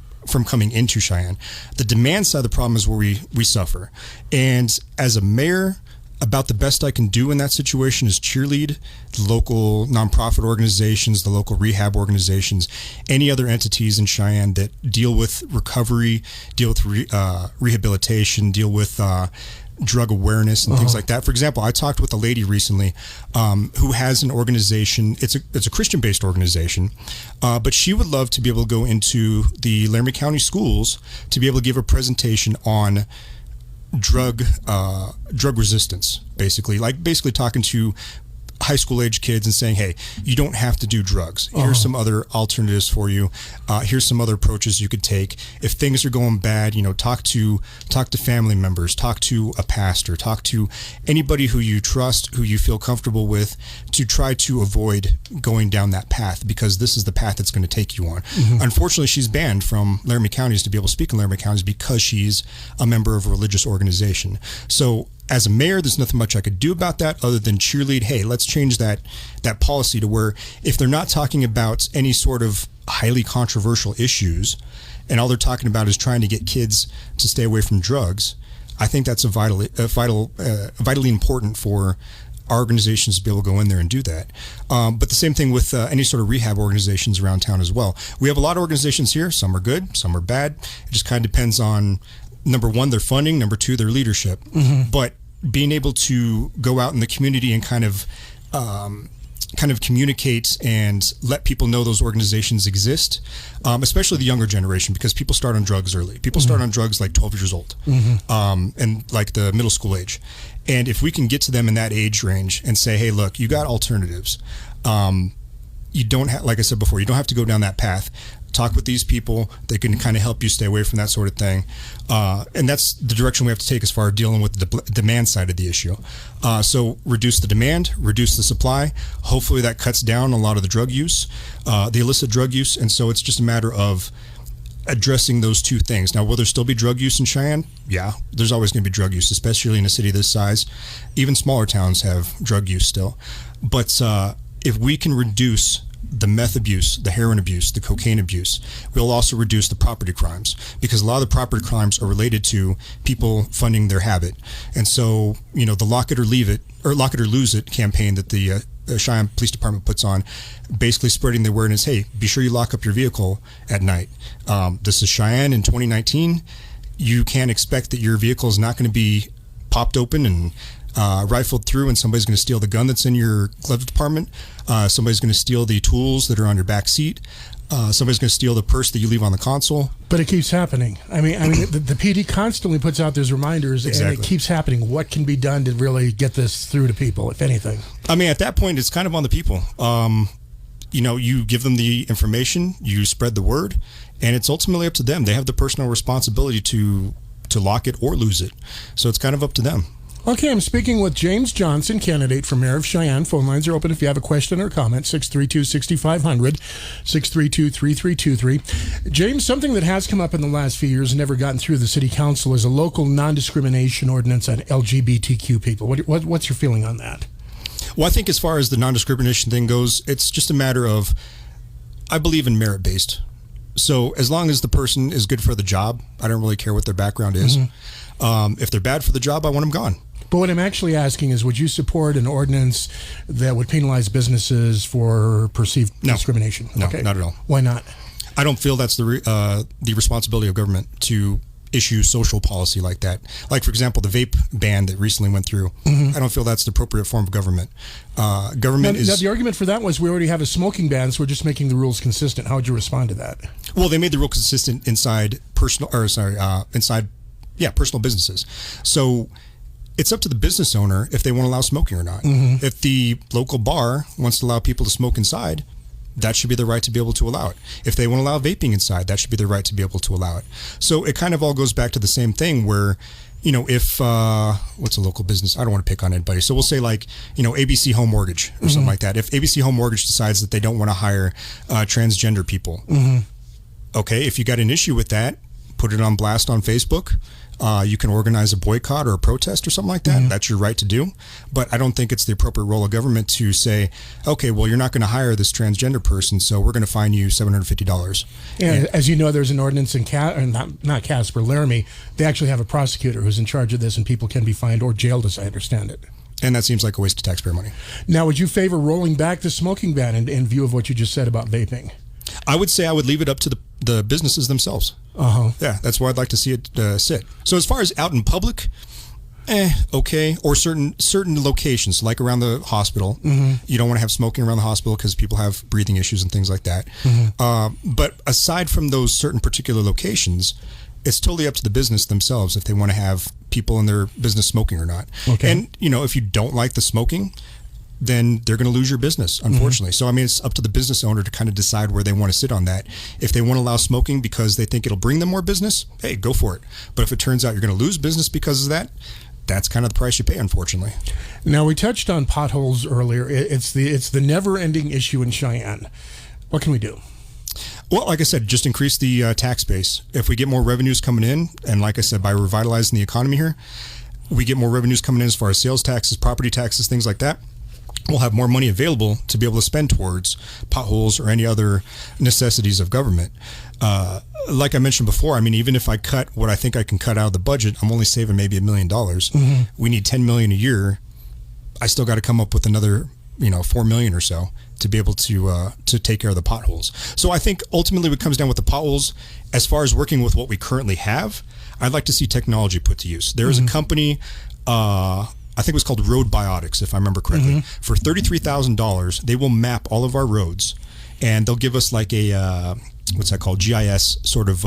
coming into Cheyenne. The demand side of the problem is where we suffer. And as a mayor, about the best I can do in that situation is cheerlead the local nonprofit organizations, the local rehab organizations, any other entities in Cheyenne that deal with recovery, deal with rehabilitation, deal with drug awareness and things like that. For example, I talked with a lady recently who has an organization. It's a Christian-based organization, but she would love to be able to go into the Laramie County schools to be able to give a presentation on drug resistance, basically talking to high school age kids and saying, hey, you don't have to do drugs. Here's some other alternatives for you. Here's some other approaches you could take. If things are going bad, talk to family members, talk to a pastor, talk to anybody who you trust, who you feel comfortable with, to try to avoid going down that path, because this is the path that's going to take you on. Unfortunately, she's banned from Laramie counties to be able to speak in Laramie counties because she's a member of a religious organization. So as a mayor, there's nothing much I could do about that other than cheerlead, hey, let's change that policy to where if they're not talking about any sort of highly controversial issues and all they're talking about is trying to get kids to stay away from drugs, I think that's vitally important for our organizations to be able to go in there and do that. But the same thing with any sort of rehab organizations around town as well. We have a lot of organizations here. Some are good, some are bad. It just kind of depends on, number one, their funding, number two, their leadership. But being able to go out in the community and kind of communicate and let people know those organizations exist, especially the younger generation, because people start on drugs early. People start on drugs like 12 years old, and like the middle school age. And if we can get to them in that age range and say, hey, look, you got alternatives. You don't have, like I said before, you don't have to go down that path. Talk with these people. They can kind of help you stay away from that sort of thing. And that's the direction we have to take as far as dealing with the demand side of the issue. So reduce the demand, reduce the supply. Hopefully that cuts down a lot of the drug use, the illicit drug use. And so it's just a matter of addressing those two things. Now, will there still be drug use in Cheyenne? Yeah, there's always going to be drug use, especially in a city this size. Even smaller towns have drug use still. But if we can reduce the meth abuse, the heroin abuse, the cocaine abuse, we'll also reduce the property crimes, because a lot of the property crimes are related to people funding their habit. And so, the lock it or leave it, or lock it or lose it campaign that the Cheyenne Police Department puts on, basically spreading the awareness, hey, be sure you lock up your vehicle at night. This is Cheyenne in 2019. You can't expect that your vehicle is not going to be popped open and rifled through, and somebody's going to steal the gun that's in your glove compartment. Somebody's going to steal the tools that are on your back seat. Somebody's going to steal the purse that you leave on the console. But it keeps happening. I mean, the PD constantly puts out those reminders, and it keeps happening. What can be done to really get this through to people, if anything? I mean, at that point, it's kind of on the people. You give them the information, you spread the word, and it's ultimately up to them. They have the personal responsibility to lock it or lose it. So it's kind of up to them. Okay, I'm speaking with James Johnson, candidate for mayor of Cheyenne. Phone lines are open if you have a question or comment, 632-6500, 632-3323. James, something that has come up in the last few years and never gotten through the city council is a local non-discrimination ordinance on LGBTQ people. What's your feeling on that? Well, I think as far as the non-discrimination thing goes, it's just a matter of, I believe in merit-based. So as long as the person is good for the job, I don't really care what their background is. If they're bad for the job, I want them gone. But what I'm actually asking is, would you support an ordinance that would penalize businesses for perceived discrimination? No, not at all. Why not? I don't feel that's the responsibility of government to issue social policy like that. Like, for example, the vape ban that recently went through. I don't feel that's the appropriate form of government. Now, the argument for that was we already have a smoking ban, so we're just making the rules consistent. How would you respond to that? Well, they made the rule consistent inside personal businesses. So it's up to the business owner if they want to allow smoking or not. If the local bar wants to allow people to smoke inside, that should be their right to be able to allow it. If they want to allow vaping inside, that should be their right to be able to allow it. So it kind of all goes back to the same thing where if what's a local business? I don't want to pick on anybody. So we'll say like, ABC Home Mortgage or something like that. If ABC Home Mortgage decides that they don't want to hire transgender people, okay, if you got an issue with that, put it on blast on Facebook. You can organize a boycott or a protest or something like that. That's your right to do. But I don't think it's the appropriate role of government to say, okay, well, you're not going to hire this transgender person, so we're going to fine you $750. And as you know, there's an ordinance in not Casper, Laramie. They actually have a prosecutor who's in charge of this, and people can be fined or jailed, as I understand it. And that seems like a waste of taxpayer money. Now, would you favor rolling back the smoking ban in view of what you just said about vaping? I would say I would leave it up to the businesses themselves. Yeah, that's where I'd like to see it sit. So as far as out in public, okay. Or certain locations, like around the hospital. You don't want to have smoking around the hospital because people have breathing issues and things like that. But aside from those certain particular locations, it's totally up to the business themselves if they want to have people in their business smoking or not. Okay. And, if you don't like the smoking, then they're going to lose your business, unfortunately. So, I mean, it's up to the business owner to kind of decide where they want to sit on that. If they want to allow smoking because they think it'll bring them more business, hey, go for it. But if it turns out you're going to lose business because of that, that's kind of the price you pay, unfortunately. Now, we touched on potholes earlier. It's the never-ending issue in Cheyenne. What can we do? Well, like I said, just increase the tax base. If we get more revenues coming in, and like I said, by revitalizing the economy here, we get more revenues coming in as far as sales taxes, property taxes, things like that. We'll have more money available to be able to spend towards potholes or any other necessities of government. Like I mentioned before, I mean, even if I cut what I think I can cut out of the budget, I'm only saving maybe $1 million. We need $10 million a year. I still got to come up with another, $4 million or so to be able to take care of the potholes. So I think ultimately what comes down with the potholes, as far as working with what we currently have, I'd like to see technology put to use. There is a company, I think it was called Road Biotics, if I remember correctly. For $33,000, they will map all of our roads, and they'll give us like a, what's that called, GIS sort of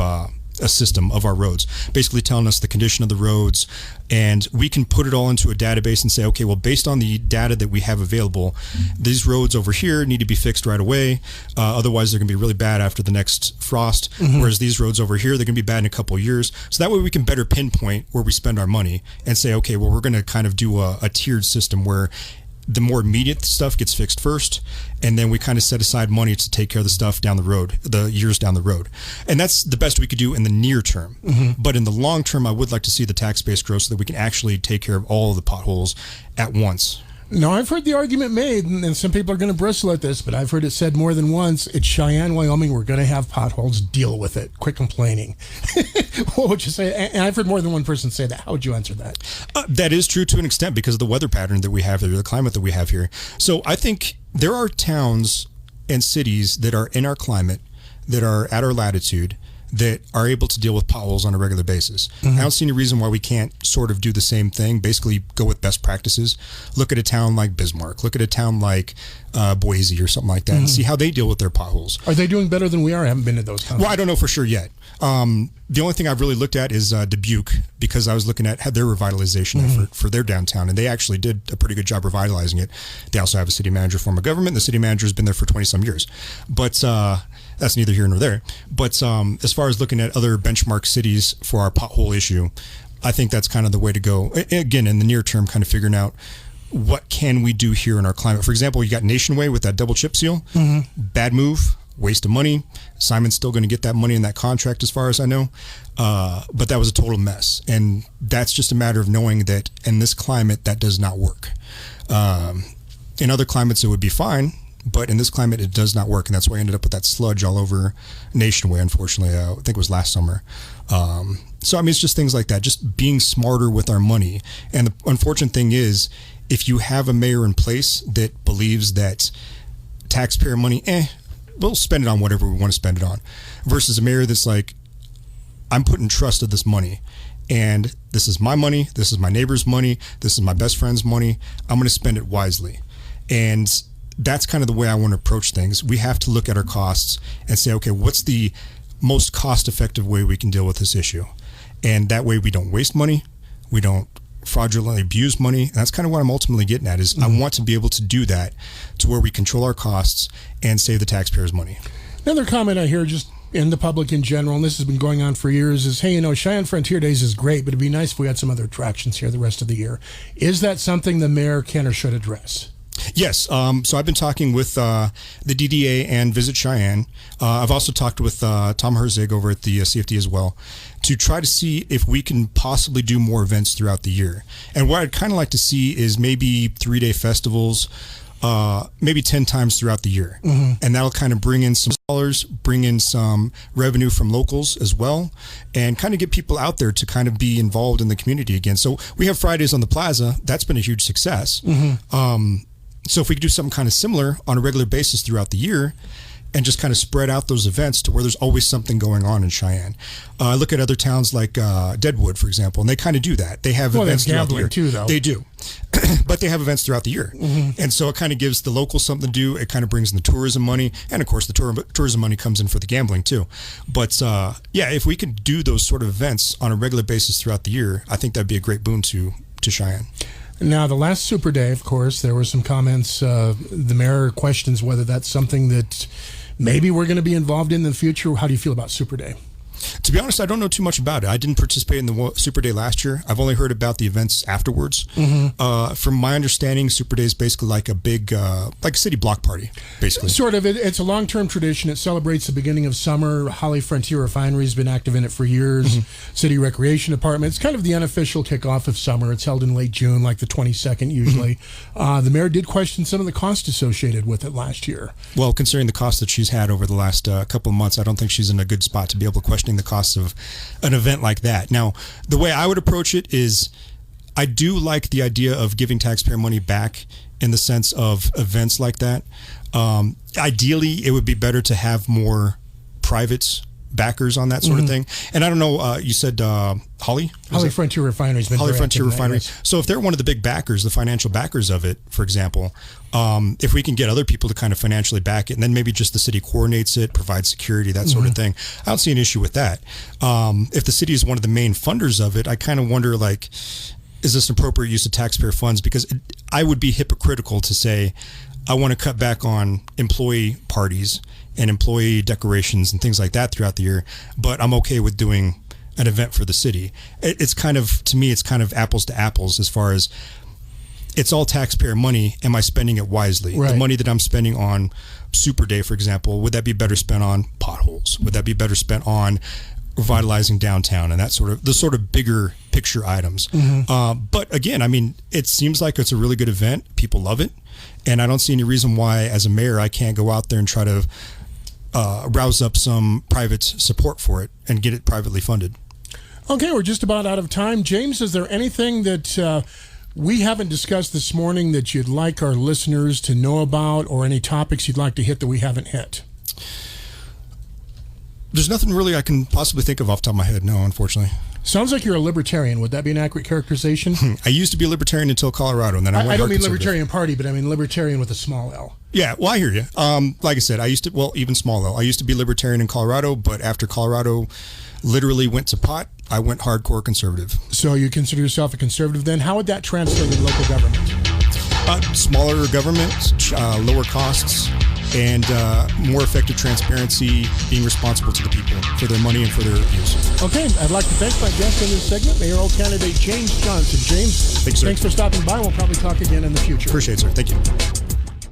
a system of our roads, basically telling us the condition of the roads, and we can put it all into a database and say, okay, well, based on the data that we have available, these roads over here need to be fixed right away. Otherwise, they're going to be really bad after the next frost, whereas these roads over here, they're going to be bad in a couple of years. So that way we can better pinpoint where we spend our money and say, okay, well, we're going to kind of do a tiered system where the more immediate stuff gets fixed first, and then we kind of set aside money to take care of the stuff down the road, the years down the road. And that's the best we could do in the near term. But in the long term, I would like to see the tax base grow so that we can actually take care of all of the potholes at once. Now, I've heard the argument made, and some people are going to bristle at this, but I've heard it said more than once, it's Cheyenne, Wyoming, we're going to have potholes, deal with it, quit complaining. What would you say? And I've heard more than one person say that. How would you answer that? That is true to an extent because of the weather pattern that we have here, the climate that we have here. So I think there are towns and cities that are in our climate, that are at our latitude, that are able to deal with potholes on a regular basis. I don't see any reason why we can't sort of do the same thing, basically go with best practices. Look at a town like Bismarck, look at a town like Boise or something like that, and see how they deal with their potholes. Are they doing better than we are? I haven't been to those towns. Well, I don't know for sure yet. The only thing I've really looked at is Dubuque, because I was looking at their revitalization effort for their downtown, and they actually did a pretty good job revitalizing it. They also have a city manager form of government. The city manager has been there for 20-some years. But that's neither here nor there. But as far as looking at other benchmark cities for our pothole issue, I think that's kind of the way to go. Again, in the near term, kind of figuring out what can we do here in our climate. For example, you got Nationway with that double chip seal. Bad move. Waste of money. Simon's still going to get that money in that contract as far as I know. But that was a total mess. And that's just a matter of knowing that in this climate, that does not work. In other climates, it would be fine. But in this climate, it does not work. And that's why I ended up with that sludge all over Nationway, unfortunately. I think it was last summer. So, I mean, it's just things like that. Just being smarter with our money. And the unfortunate thing is, if you have a mayor in place that believes that taxpayer money, we'll spend it on whatever we want to spend it on, versus a mayor that's like, I'm putting trust of this money, and this is my money, this is my neighbor's money, this is my best friend's money, I'm going to spend it wisely. And that's kind of the way I want to approach things. We have to look at our costs and say, okay, what's the most cost-effective way we can deal with this issue? And that way we don't waste money, we don't fraudulently abuse money. And that's kind of what I'm ultimately getting at is I want to be able to do that to where we control our costs and save the taxpayers money. Another comment I hear just in the public in general, and this has been going on for years, is, hey, Cheyenne Frontier Days is great, but it'd be nice if we had some other attractions here the rest of the year. Is that something the mayor can or should address? Yes. So I've been talking with the DDA and Visit Cheyenne. I've also talked with Tom Herzig over at the CFD as well to try to see if we can possibly do more events throughout the year. And what I'd kind of like to see is maybe 3-day festivals, maybe 10 times throughout the year. Mm-hmm. And that'll kind of bring in some dollars, bring in some revenue from locals as well, and kind of get people out there to kind of be involved in the community again. So we have Fridays on the Plaza. That's been a huge success. Mm-hmm. So if we could do something kind of similar on a regular basis throughout the year and just kind of spread out those events to where there's always something going on in Cheyenne. I look at other towns like Deadwood, for example, and they kind of do that. They have events throughout the year. Too, though. They do. But they have events throughout the year. Mm-hmm. And so it kind of gives the locals something to do. It kind of brings in the tourism money. And, of course, the tourism money comes in for the gambling, too. But, if we could do those sort of events on a regular basis throughout the year, I think that'd be a great boon to Cheyenne. Now, the last Super Day, of course, there were some comments. The mayor questions whether that's something that maybe we're going to be involved in the future. How do you feel about Super Day? To be honest, I don't know too much about it. I didn't participate in the Super Day last year. I've only heard about the events afterwards. Mm-hmm. From my understanding, Super Day is basically like a big, like a city block party, basically. Sort of. It's a long-term tradition. It celebrates the beginning of summer. Holly Frontier Refinery has been active in it for years. Mm-hmm. City Recreation Department. It's kind of the unofficial kickoff of summer. It's held in late June, like the 22nd usually. Mm-hmm. The mayor did question some of the costs associated with it last year. Well, considering the cost that she's had over the last couple of months, I don't think she's in a good spot to be able to question the cost of an event like that. Now, the way I would approach it is I do like the idea of giving taxpayer money back in the sense of events like that. Ideally, it would be better to have more private backers on that sort of thing. And I don't know, you said Holly Frontier Refinery. Holly Frontier Refinery. So if they're one of the big backers, the financial backers of it, for example, if we can get other people to kind of financially back it, and then maybe just the city coordinates it, provides security, that sort of thing, I don't see an issue with that. If the city is one of the main funders of it, I kind of wonder, like, is this an appropriate use of taxpayer funds? Because I would be hypocritical to say I want to cut back on employee parties and employee decorations and things like that throughout the year, but I'm okay with doing an event for the city. It's kind of, to me, it's kind of apples to apples as far as it's all taxpayer money. Am I spending it wisely? Right. The money that I'm spending on Super Day, for example, would that be better spent on potholes? Would that be better spent on revitalizing downtown and that sort of bigger picture items? Mm-hmm. But again, I mean, it seems like it's a really good event. People love it. And I don't see any reason why, as a mayor, I can't go out there and try to rouse up some private support for it and get it privately funded. Okay, we're just about out of time. James, is there anything that we haven't discussed this morning that you'd like our listeners to know about, or any topics you'd like to hit that we haven't hit? There's nothing really I can possibly think of off the top of my head, no, unfortunately. Sounds like you're a libertarian. Would that be an accurate characterization? I used to be a libertarian until Colorado, and then I went I don't mean Libertarian Party, but I mean libertarian with a small L. Yeah, well, I hear you. Like I said, even small L. I used to be libertarian in Colorado, but after Colorado literally went to pot, I went hardcore conservative. So you consider yourself a conservative then? How would that translate in local government? Smaller government, lower costs, and more effective transparency, being responsible to the people for their money and for their use. Okay, I'd like to thank my guest in this segment, mayoral candidate James Johnson. James, thanks for stopping by. We'll probably talk again in the future. Appreciate it, sir. Thank you.